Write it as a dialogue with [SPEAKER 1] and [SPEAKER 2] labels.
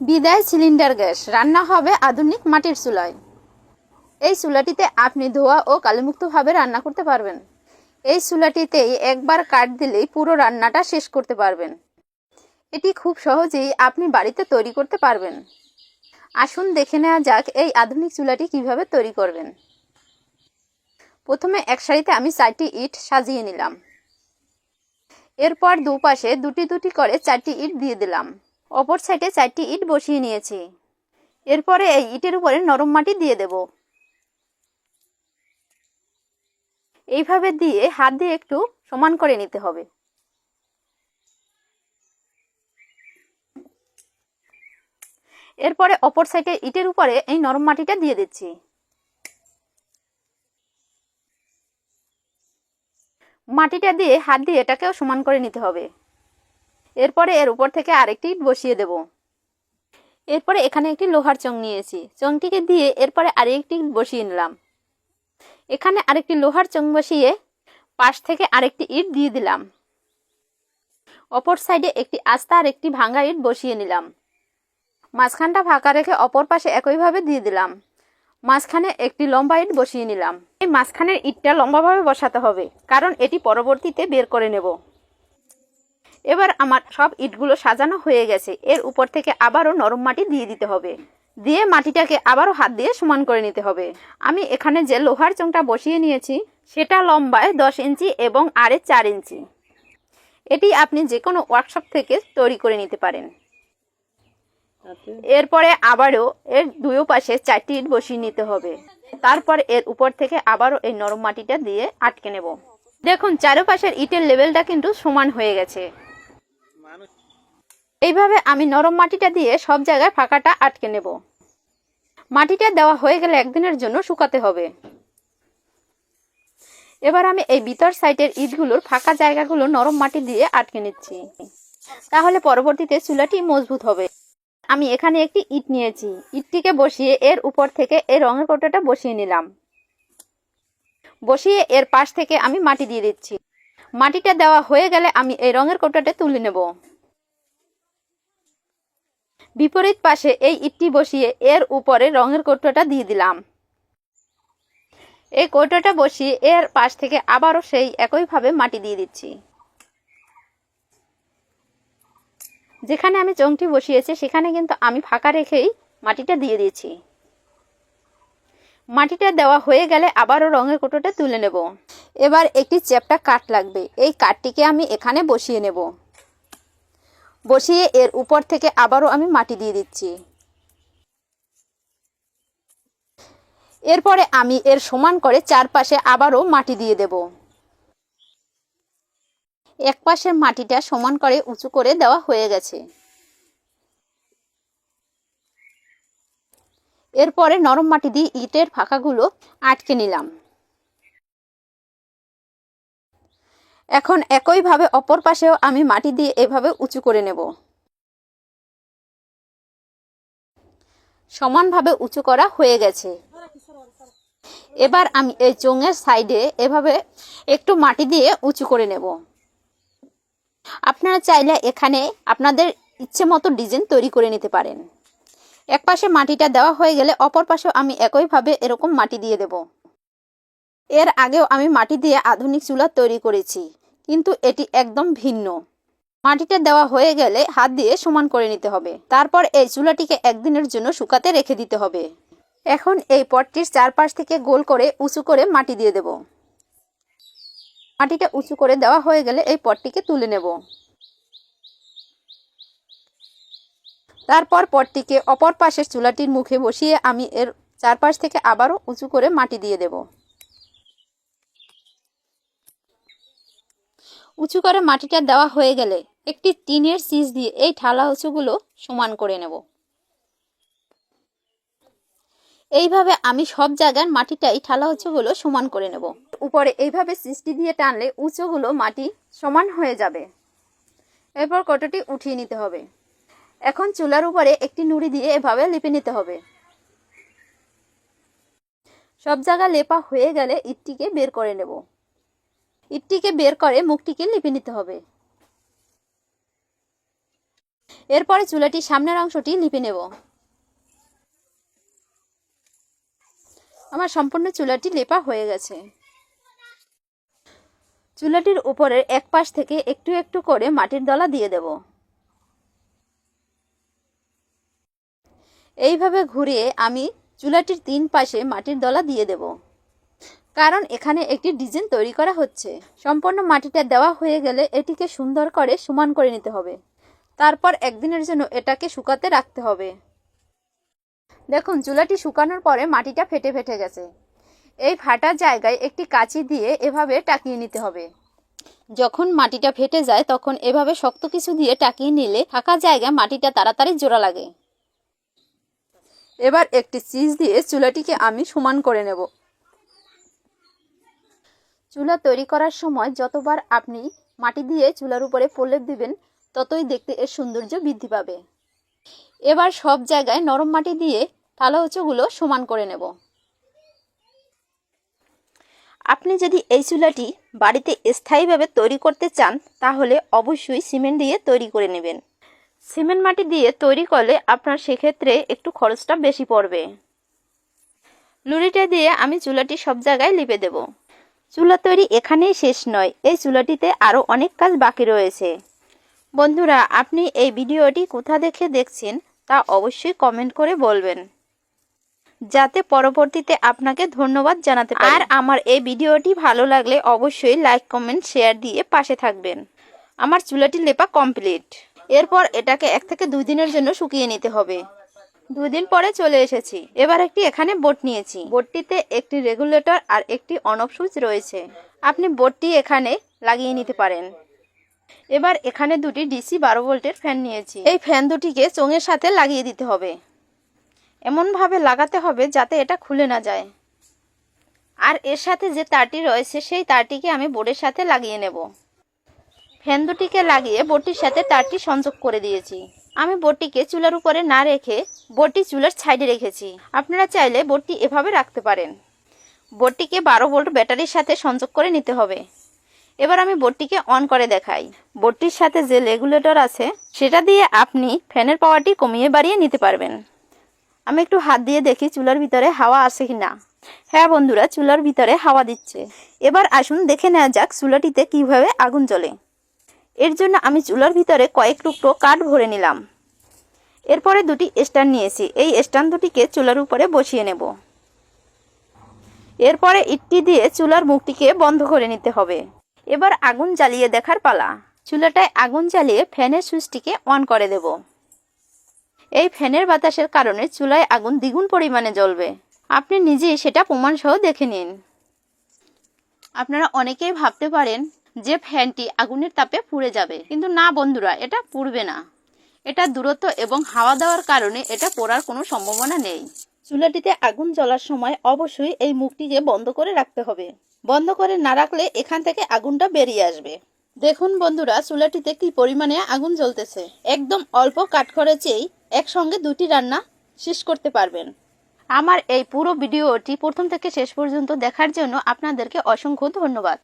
[SPEAKER 1] বিদায় cylinder gas, রান্না হবে আধুনিক মাটির চুলায়। এই চুলাটিতে আপনি ধোয়া ও কালিমুক্তভাবে রান্না করতে পারবেন। এই চুলাটিতেই একবার কাঠ দিলেই পুরো রান্নাটা শেষ করতে পারবেন। এটি খুব সহজেই আপনি বাড়িতে তৈরি করতে পারবেন। আসুন দেখে নেওয়া যাক এই আধুনিক চুলাটি কিভাবে তৈরি করবেন। প্রথমে এক সারিতে আমি 4টি ইট সাজিয়ে নিলাম। এরপর দুপাশে দুটি দুটি করে 4টি ইট দিয়ে দিলাম। অপর সাইডে 4টি ইট বসিয়ে নিয়েছি। এরপরে এই ইটের উপরে নরম মাটি দিয়ে দেব। এইভাবে দিয়ে হাত দিয়ে একটু সমান করে নিতে হবে। এরপরে অপর সাইডে ইটের উপরে এই নরম মাটিটা দিয়ে দিচ্ছি। মাটিটা দিয়ে হাত দিয়ে এটাকেও সমান করে নিতে হবে। এরপরে এর উপর থেকে আরেকটি ইট বসিয়ে দেব। এরপরে এখানে একটি লোহার চং নিয়েছি, চংটিকে দিয়ে এরপরে আরেকটি ইট বসিয়ে নিলাম। এখানে আরেকটি লোহার চং বসিয়ে পাশ থেকে আরেকটি ইট দিয়ে দিলাম। অপর সাইডে একটি আস্তা আর একটি ভাঙা ইট বসিয়ে নিলাম। মাঝখানটা ফাঁকা রেখে অপর পাশে একইভাবে দিয়ে দিলাম। মাঝখানে একটি লম্বা ইট বসিয়ে নিলাম। এই মাঝখানের ইটটা লম্বাভাবে বসাতে হবে, কারণ এটি পরবর্তীতে বের করে নেব। এবার আমার সব ইটগুলো সাজানো হয়ে গেছে। এর উপর থেকে আবারও নরম মাটি দিয়ে দিতে হবে। দিয়ে মাটিটাকে আবারও হাত দিয়ে সমান করে নিতে হবে। আমি এখানে যে লোহার চংটা বসিয়ে নিয়েছি সেটা লম্বায় 10 ইঞ্চি এবং আড়ে 4 ইঞ্চি। এটি আপনি যে কোনো ওয়ার্কশপ থেকে তৈরি করে নিতে পারেন। এরপরে আবারও এর দুই পাশে 4টি ইট বসিয়ে নিতে হবে। তারপর এর উপর থেকে আবারও এই নরম মাটিটা দিয়ে আটকে নেব। দেখুন চারপাশের ইটের লেভেলটা কিন্তু সমান হয়ে গেছে। এইভাবে আমি নরম মাটিটা দিয়ে সব জায়গায় ফাঁকাটা আটকে নেব। মাটিটা দেওয়া হয়ে গেলে একদিনের জন্য শুকাতে হবে। এবার আমি এই ভিতর সাইডের ইটগুলোর ফাঁকা জায়গাগুলো নরম মাটি দিয়ে আটকে নিচ্ছি, তাহলে পরবর্তীতে চুলাটি মজবুত হবে। আমি এখানে একটি ইট নিয়েছি, ইটটিকে বসিয়ে এর উপর থেকে এই রঙের কৌটোটা বসিয়ে নিলাম। বসিয়ে এর পাশ থেকে আমি মাটি দিয়ে দিচ্ছি। মাটিটা দেওয়া হয়ে গেলে আমি এই রঙের কৌটোটা তুলে নেব। বিপরীত পাশে এই ইটটি বসিয়ে এর উপরে রঙের কৌটোটা দিয়ে দিলাম। এই কৌটোটা বসিয়ে এর পাশ থেকে আবারও সেই একইভাবে মাটি দিয়ে দিচ্ছি। যেখানে আমি চংটি বসিয়েছি সেখানে কিন্তু আমি ফাঁকা রেখেই মাটিটা দিয়ে দিয়েছি। মাটিটা দেওয়া হয়ে গেলে আবারও রঙের কৌটোটা তুলে নেব। এবার একটি চ্যাপ্টা কাঠ লাগবে। এই কাঠটিকে আমি এখানে বসিয়ে নেব। বসিয়ে এর উপর থেকে আবারও আমি মাটি দিয়ে দিচ্ছি। এরপরে আমি এর সমান করে চারপাশে আবারও মাটি দিয়ে দেব। এক পাশের মাটিটা সমান করে উঁচু করে দেওয়া হয়ে গেছে। এরপরে নরম মাটি দিয়ে ইটের ফাঁকাগুলো আটকে নিলাম। এখন একইভাবে অপর পাশেও আমি মাটি দিয়ে এভাবে উঁচু করে নেব। সমানভাবে উঁচু করা হয়ে গেছে। এবার আমি এই চোঙের সাইডে এভাবে একটু মাটি দিয়ে উঁচু করে নেব। আপনারা চাইলে এখানে আপনাদের ইচ্ছে মতো ডিজাইন তৈরি করে নিতে পারেন। এক পাশে মাটিটা দেওয়া হয়ে গেলে অপর পাশেও আমি একইভাবে এরকম মাটি দিয়ে দেব। এর আগেও আমি মাটি দিয়ে আধুনিক চুলা তৈরি করেছি, কিন্তু এটি একদম ভিন্ন। মাটিটা দেওয়া হয়ে গেলে হাত দিয়ে সমান করে নিতে হবে। তারপর এই চুলাটিকে একদিনের জন্য শুকাতে রেখে দিতে হবে। এখন এই পটটির চারপাশ থেকে গোল করে উঁচু করে মাটি দিয়ে দেব। মাটিটা উঁচু করে দেওয়া হয়ে গেলে এই পটটিকে তুলে নেব। তারপর পটটিকে অপর পাশের চুলাটির মুখে বসিয়ে আমি এর চারপাশ থেকে আবারও উঁচু করে মাটি দিয়ে দেব। উঁচু করে মাটিটা দেওয়া হয়ে গেলে একটি টিনের সিজ দিয়ে এই ঠালা উঁচুগুলো সমান করে নেব। এইভাবে আমি সব জায়গার মাটিটাই ঠালা উঁচুগুলো সমান করে নেব। উপরে এইভাবে সিজটি দিয়ে টানলে উঁচুগুলো মাটি সমান হয়ে যাবে। এরপর কৌটোটি উঠিয়ে নিতে হবে। এখন চুলার উপরে একটি নুড়ি দিয়ে এভাবে লেপে নিতে হবে। সব জায়গা লেপা হয়ে গেলে ইটটিকে বের করে নেব। ইটটিকে বের করে মুখটিকে লেপে নিতে হবে। এরপরে চুলাটির সামনের অংশটি লিপে নেব। আমার সম্পূর্ণ চুলাটি লেপা হয়ে গেছে। চুলাটির উপরের এক পাশ থেকে একটু একটু করে মাটির দলা দিয়ে দেব। এইভাবে ঘুরিয়ে আমি চুলাটির 3 পাশে মাটির দলা দিয়ে দেব, কারণ এখানে একটি ডিজাইন তৈরি করা হচ্ছে। সম্পূর্ণ মাটিটা দেওয়া হয়ে গেলে এটিকে সুন্দর করে সমান করে নিতে হবে। তারপর একদিনের জন্য এটাকে শুকাতে রাখতে হবে। দেখুন চুলাটি শুকানোর পরে মাটিটা ফেটে ফেটে গেছে। এই ফাটা জায়গায় একটি কাঁচি দিয়ে এভাবে টাকিয়ে নিতে হবে। যখন মাটিটা ফেটে যায় তখন এভাবে শক্ত কিছু দিয়ে টাকিয়ে নিলে ফাঁকা জায়গায় মাটিটা তাড়াতাড়ি জোড়া লাগে। এবার একটি চিজ দিয়ে চুলাটিকে আমি সমান করে নেব। চুলা তৈরি করার সময় যতবার আপনি মাটি দিয়ে চুলার উপরে প্রলেপ দিবেন ততই দেখতে এর সৌন্দর্য বৃদ্ধি পাবে। এবার সব জায়গায় নরম মাটি দিয়ে থালা উঁচুগুলো সমান করে নেব। আপনি যদি এই চুলাটি বাড়িতে স্থায়ীভাবে তৈরি করতে চান তাহলে অবশ্যই সিমেন্ট দিয়ে তৈরি করে নেবেন। সিমেন্ট মাটি দিয়ে তৈরি করলে আপনার সেক্ষেত্রে একটু খরচটা বেশি পড়বে। লুড়িটা দিয়ে আমি চুলাটি সব জায়গায় লিপে দেব। চুলা তৈরি এখানেই শেষ নয়, এই চুলাটিতে আরও অনেক কাজ বাকি রয়েছে। বন্ধুরা, আপনি এই ভিডিওটি কোথা দেখে দেখছেন তা অবশ্যই কমেন্ট করে বলবেন, যাতে পরবর্তীতে আপনাকে ধন্যবাদ জানাতে পারি। আর আমার এই ভিডিওটি ভালো লাগলে অবশ্যই লাইক কমেন্ট শেয়ার দিয়ে পাশে থাকবেন। আমার চুলাটি লেপা কমপ্লিট। এরপর এটাকে 1 থেকে 2 দিনের জন্য শুকিয়ে নিতে হবে। 2 দিন পরে চলে এসেছি। এবার একটি এখানে বোর্ড নিয়েছি। বোর্ডটিতে একটি রেগুলেটর আর একটি অন অফ সুইচ রয়েছে। আপনি বোর্ডটি এখানে লাগিয়ে নিতে পারেন। এবার এখানে দুটি ডিসি 12 ভোল্টের ফ্যান নিয়েছি। এই ফ্যান দুটিকে চোঙের সাথে লাগিয়ে দিতে হবে। এমনভাবে লাগাতে হবে যাতে এটা খুলে না যায়। আর এর সাথে যে তারটি রয়েছে সেই তারটিকে আমি বোর্ডের সাথে লাগিয়ে নেব। ফ্যান দুটিকে লাগিয়ে বোর্ডটির সাথে তারটি সংযোগ করে দিয়েছি। আমি বোর্ডটিকে চুলার উপরে না রেখে বোর্ডটি চুলার সাইডে রেখেছি। আপনারা চাইলে বোর্ডটি এভাবে রাখতে পারেন। বোর্ডটিকে 12 ভোল্ট ব্যাটারির সাথে সংযোগ করে নিতে হবে। এবার আমি বোর্ডটিকে অন করে দেখাই। বোর্ডটির সাথে যে রেগুলেটর আছে সেটা দিয়ে আপনি ফ্যানের পাওয়ারটি কমিয়ে বাড়িয়ে নিতে পারবেন। আমি একটু হাত দিয়ে দেখি চুলার ভিতরে হাওয়া আছে কিনা। হ্যাঁ বন্ধুরা, চুলার ভিতরে হাওয়া দিচ্ছে। এবার আসুন দেখে নেওয়া যাক চুলাটিতে কিভাবে আগুন জ্বলে। এর জন্য আমি চুলার ভিতরে কয়েক টুকরো কাঠ ভরে নিলাম। এরপরে দুটি স্ট্যান্ড নিয়েছি। এই স্ট্যান্ড দুটিকে চুলার উপরে বসিয়ে নেব। এরপরে ইটটি দিয়ে চুলার মুখটিকে বন্ধ করে নিতে হবে। এবার আগুন জ্বালিয়ে দেখার পালা। চুলাটায় আগুন জ্বালিয়ে ফ্যানের সুইচটিকে অন করে দেব। এই ফ্যানের বাতাসের কারণে চুলায় আগুন দ্বিগুণ পরিমাণে জ্বলবে। আপনি নিজেই সেটা প্রমাণ সহ দেখে নিন। আপনারা অনেকেই ভাবতে পারেন যে ফ্যানটি আগুনের তাপে পুড়ে যাবে, কিন্তু না বন্ধুরা, এটা পুড়বে না। এটা দূরত্ব এবং হাওয়া দেওয়ার কারণে এটা পোড়ার কোনো সম্ভাবনা নেই। চুলাটিতে আগুন জ্বলার সময় অবশ্যই এই মুখটিকে বন্ধ করে রাখতে হবে। বন্ধ করে না রাখলে এখান থেকে আগুনটা বেরিয়ে আসবে। দেখুন বন্ধুরা, চুলাটিতে কি পরিমাণে আগুন জ্বলতেছে। একদম অল্প কাঠখরচেই একসঙ্গে 2টি রান্না শেষ করতে পারবেন। আমার এই পুরো ভিডিওটি প্রথম থেকে শেষ পর্যন্ত দেখার জন্য আপনাদেরকে অসংখ্য ধন্যবাদ।